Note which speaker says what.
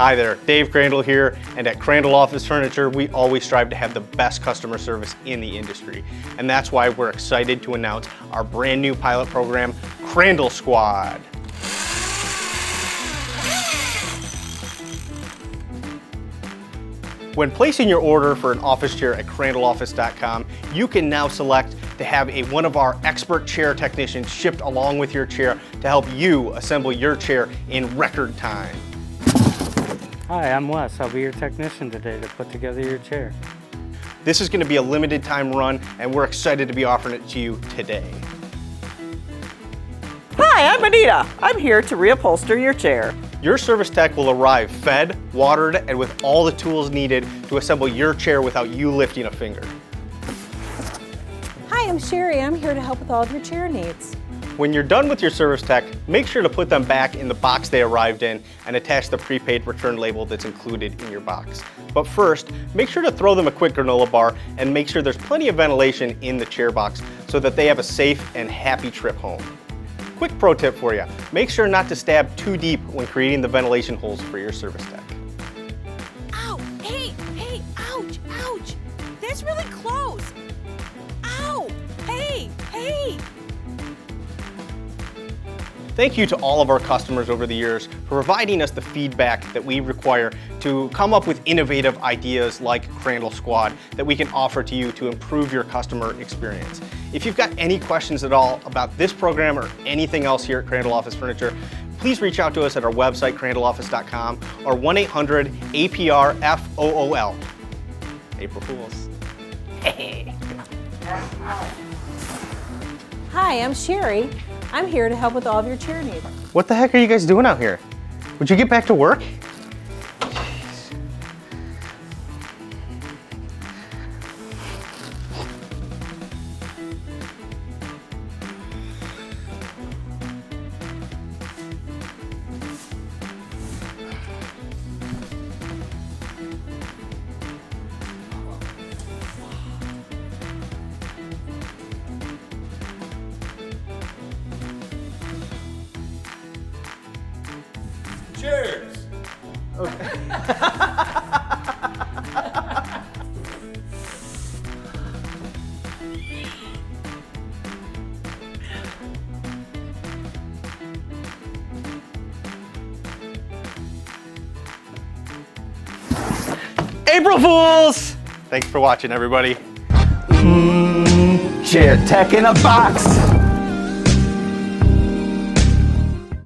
Speaker 1: Hi there, Dave Crandall here, and at Crandall Office Furniture, we always strive to have the best customer service in the industry. And that's why we're excited to announce our brand new pilot program, CRANDALL SQUAD. When placing your order for an office chair at crandalloffice.com, you can now select to have one of our expert chair technicians shipped along with your chair to help you assemble your chair in record time.
Speaker 2: Hi, I'm Wes. I'll be your technician today to put together your chair.
Speaker 1: This is going to be a limited time run, and we're excited to be offering it to you today.
Speaker 3: Hi, I'm Anita. I'm here to reupholster your chair.
Speaker 1: Your service tech will arrive fed, watered, and with all the tools needed to assemble your chair without you lifting a finger.
Speaker 4: Hi, I'm Sherry. I'm here to help with all of your chair needs.
Speaker 1: When you're done with your service tech, make sure to put them back in the box they arrived in and attach the prepaid return label that's included in your box. But first, make sure to throw them a quick granola bar and make sure there's plenty of ventilation in the chair box so that they have a safe and happy trip home. Quick pro tip for you, make sure not to stab too deep when creating the ventilation holes for your service tech.
Speaker 5: Ow! Hey! Ouch! Ouch! That's really close! Ow! Hey!
Speaker 1: Thank you to all of our customers over the years for providing us the feedback that we require to come up with innovative ideas like CRANDALL SQUAD that we can offer to you to improve your customer experience. If you've got any questions at all about this program or anything else here at Crandall Office Furniture, please reach out to us at our website, crandalloffice.com, or 1-800-APR-FOOL. April Fools.
Speaker 4: Hi, I'm Sherry. I'm here to help with all of your chair needs.
Speaker 1: What the heck are you guys doing out here? Would you get back to work?
Speaker 6: Cheers!
Speaker 1: Okay. April Fools! Thanks for watching, everybody.
Speaker 6: Chair tech in a box.